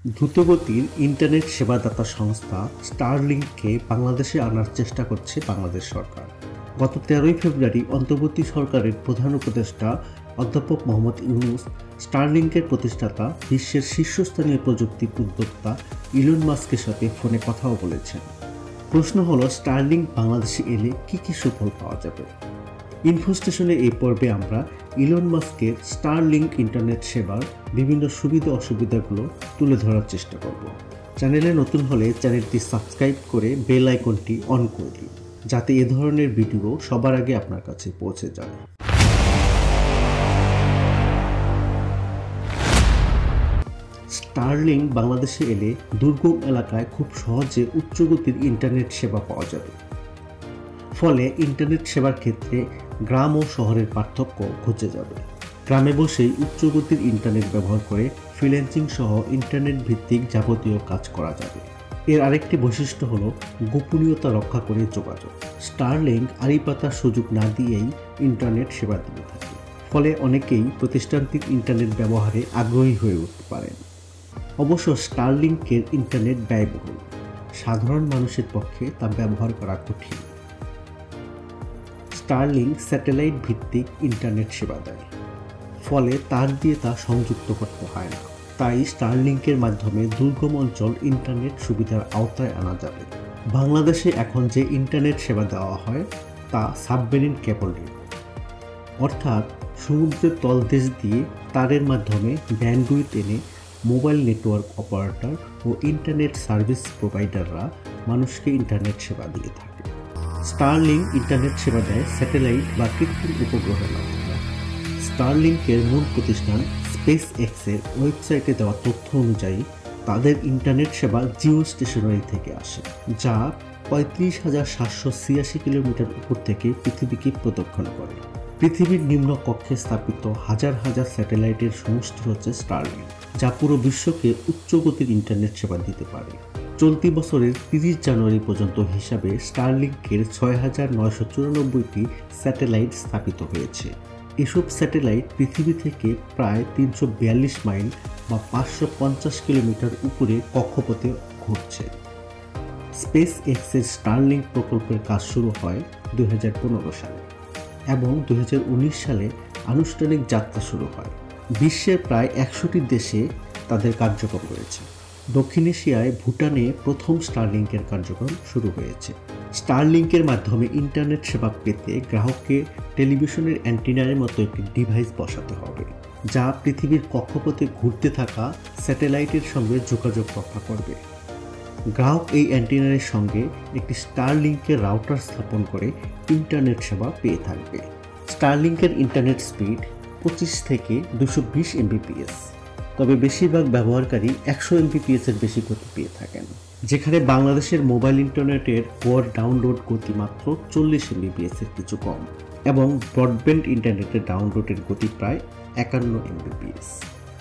দ্রুতগতির ইন্টারনেট সেবাদাতা সংস্থা স্টারলিংককে বাংলাদেশে আনার চেষ্টা করছে বাংলাদেশ সরকার। গত 13 ফেব্রুয়ারি অন্তর্বর্তী সরকারের প্রধান উপদেষ্টা অধ্যাপক মোহাম্মদ ইউনূস স্টারলিংকের প্রতিষ্ঠাতা বিশ্বের শীর্ষস্থানীয় প্রযুক্তি উদ্যোক্তা ইলন মাস্কের সাথে ফোনে কথাও বলেছেন। প্রশ্ন হলো, স্টারলিংক বাংলাদেশে এলে কি কি সুফল পাওয়া যাবে? ইনফো স্টেশনে এই পর্বে আমরা ইলন মাস্কের স্টারলিংক ইন্টারনেট সেবার বিভিন্ন সুবিধা অসুবিধাগুলো তুলে ধরার চেষ্টা করব। চ্যানেলে নতুন হলে চ্যানেলটি সাবস্ক্রাইব করে বেল আইকনটি অন করে দিন, যাতে এ ধরনের ভিডিও সবার আগে আপনার কাছে পৌঁছে যায়। স্টারলিংক বাংলাদেশে এলে দুর্গম এলাকায় খুব সহজে উচ্চগতির ইন্টারনেট সেবা পাওয়া যাবে। ফলে ইন্টারনেট সেবার ক্ষেত্রে গ্রাম ও শহরের পার্থক্য ঘুচে যাবে। গ্রামে বসেই উচ্চগতির ইন্টারনেট ব্যবহার করে ফ্রিল্যান্সিং সহ ইন্টারনেট ভিত্তিক যাবতীয় কাজ করা যাবে। এর আরেকটি বৈশিষ্ট্য হলো গোপনীয়তা রক্ষা করে যোগাযোগ। স্টারলিংক আড়িপাতার সুযোগ না দিয়েই ইন্টারনেট সেবা দিয়ে থাকে। ফলে অনেকেই প্রতিষ্ঠানটির ইন্টারনেট ব্যবহারে আগ্রহী হয়ে উঠতে পারেন। অবশ্য স্টারলিংকের ইন্টারনেট ব্যয়বহুল, সাধারণ মানুষের পক্ষে তা ব্যবহার করা কঠিন। স্টারলিংক স্যাটেলাইট ভিত্তিক ইন্টারনেট সেবা দেয়, ফলে তার দিয়ে তা সংযুক্ত করতে হয় না। তাই স্টারলিংকের মাধ্যমে দুর্গম অঞ্চল ইন্টারনেট সুবিধার আওতায় আনা যাবে। বাংলাদেশে এখন যে ইন্টারনেট সেবা দেওয়া হয় তা সাবমেরিন কেবল দিয়ে, অর্থাৎ সমুদ্রের তলদেশ দিয়ে তারের মাধ্যমে ব্যান্ডউইথ এনে মোবাইল নেটওয়ার্ক অপারেটর ও ইন্টারনেট সার্ভিস প্রোভাইডাররা মানুষকে ইন্টারনেট সেবা দিয়ে থাকে। স্টারলিংক ইন্টারনেট সেবা দেয় স্যাটেলাইট বা কৃত্রিম উপগ্রহের মাধ্যমে। স্টারলিংকের মূল প্রতিষ্ঠান স্পেস এক্সের ওয়েবসাইটে দেওয়া তথ্য অনুযায়ী তাদের ইন্টারনেট সেবা জিও স্টেশনারি থেকে আসে, যা 35,786 কিলোমিটার উপর থেকে পৃথিবীকে প্রদক্ষিণ করে। পৃথিবীর নিম্ন কক্ষে স্থাপিত হাজার হাজার স্যাটেলাইটের সমষ্টি হচ্ছে স্টারলিংক, যা পুরো বিশ্বকে উচ্চগতির ইন্টারনেট সেবা দিতে পারে। চলতি বছরের 30 জানুয়ারি পর্যন্ত হিসাবে স্টারলিংকের 6,994টি স্যাটেলাইট স্থাপিত হয়েছে। এসব স্যাটেলাইট পৃথিবী থেকে প্রায় 342 মাইল বা 550 কিলোমিটার উপরে কক্ষপথে ঘুরছে। স্পেস এক্সের স্টারলিংক প্রকল্পের কাজ শুরু হয় 2015 সালে এবং 2019 সালে আনুষ্ঠানিক যাত্রা শুরু হয়। বিশ্বের প্রায় 100টি দেশে তাদের কার্যক্রম রয়েছে। দক্ষিণ এশিয়ায় ভুটানে প্রথম স্টারলিংকের কার্যক্রম শুরু হয়েছে। স্টারলিংকের মাধ্যমে ইন্টারনেট সেবা পেতে গ্রাহককে টেলিভিশনের অ্যান্টিনার মতো একটি ডিভাইস বসাতে হবে, যা পৃথিবীর কক্ষপথে ঘুরতে থাকা স্যাটেলাইটের সঙ্গে যোগাযোগ রক্ষা করবে। গ্রাহক এই অ্যান্টিনারের সঙ্গে একটি স্টারলিংকের রাউটার স্থাপন করে ইন্টারনেট সেবা পেয়ে থাকবে। স্টারলিংকের ইন্টারনেট স্পিড 25 থেকে 220 Mbps, তবে বেশিরভাগ ব্যবহারকারী 100 Mbps এর বেশি গতি পেয়ে থাকেন, যেখানে বাংলাদেশের মোবাইল ইন্টারনেটের গড় ডাউনলোড গতি মাত্র 40 Mbps এর কিছু কম এবং ব্রডব্যান্ড ইন্টারনেটের ডাউনলোডের গতি প্রায় 51 Mbps।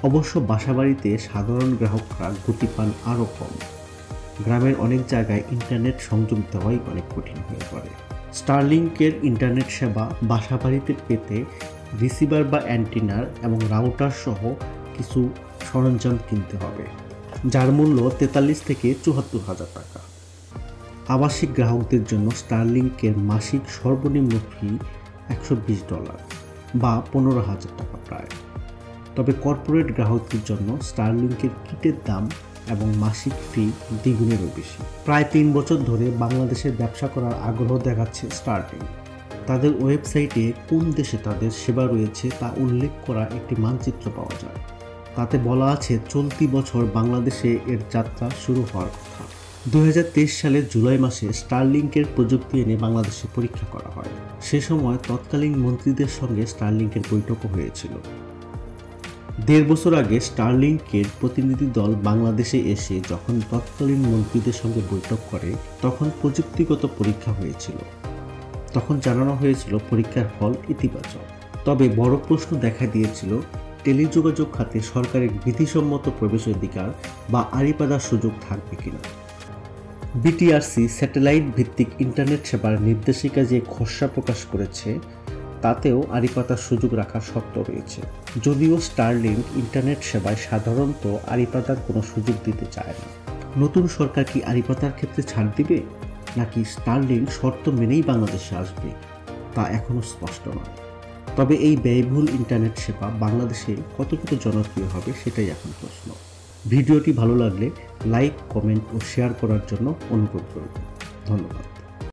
অবশ্য বাসাবাড়িতে সাধারণ গ্রাহকরা গতি পান আরও কম। গ্রামের অনেক জায়গায় ইন্টারনেট সংযোগ দেওয়াই অনেক কঠিন হয়ে পড়ে। স্টারলিংকের ইন্টারনেট সেবা বাসাবাড়িতে পেতে রিসিভার বা অ্যান্টিনার এবং রাউটার সহ কিছু সরঞ্জাম কিনতে হবে, যার মূল্য 43 থেকে 74,000 টাকা। আবাসিক গ্রাহকদের জন্য স্টারলিংকের মাসিক সর্বনিম্ন ফি $120 বা 15,000 টাকা প্রায়। তবে কর্পোরেট গ্রাহকদের জন্য স্টারলিংকের কিটের দাম এবং মাসিক ফি দ্বিগুণেরও বেশি। প্রায় 3 বছর ধরে বাংলাদেশে ব্যবসা করার আগ্রহ দেখাচ্ছে স্টারলিংক। তাদের ওয়েবসাইটে কোন দেশে তাদের সেবা রয়েছে তা উল্লেখ করা একটি মানচিত্র পাওয়া যায়। তাতে বলা আছে চলতি বছর বাংলাদেশে এর যাত্রা শুরু হওয়ার কথা। 2023 সালের জুলাই মাসে স্টারলিংকের প্রযুক্তি এনে বাংলাদেশে পরীক্ষা করা হয়। সে সময় তৎকালীন মন্ত্রীদের সঙ্গে স্টারলিংকের বৈঠকও হয়েছিল। 1.5 বছর আগে স্টারলিংকের প্রতিনিধি দল বাংলাদেশে এসে যখন তৎকালীন মন্ত্রীদের সঙ্গে বৈঠক করে, তখন প্রযুক্তিগত পরীক্ষা হয়েছিল। তখন জানানো হয়েছিল পরীক্ষার ফল ইতিবাচক। তবে বড় প্রশ্ন দেখা দিয়েছিল টেলিযোগাযোগ খাতে সরকারের বিধিসম্মত প্রবেশাধিকার বা আড়িপাতার সুযোগ থাকবে কিনা। বিটিআরসি স্যাটেলাইট ভিত্তিক ইন্টারনেট সেবার নির্দেশিকা যে খসড়া প্রকাশ করেছে তাতেও আড়ি পাতার সুযোগ রাখার শর্ত রয়েছে। যদিও স্টারলিংক ইন্টারনেট সেবায় সাধারণত আড়ি পাতার কোনো সুযোগ দিতে চায় না। নতুন সরকার কি আড়ি পাতার ক্ষেত্রে ছাড় দিবে, নাকি স্টারলিংক শর্ত মেনেই বাংলাদেশে আসবে, তা এখনও স্পষ্ট নয়। তবে এই ব্যয়বহুল ইন্টারনেট সেবা বাংলাদেশে কতটুকু জনপ্রিয় হবে সেটাই এখন প্রশ্ন। ভিডিওটি ভালো লাগলে লাইক, কমেন্ট ও শেয়ার করার জন্য অনুরোধ করব। ধন্যবাদ।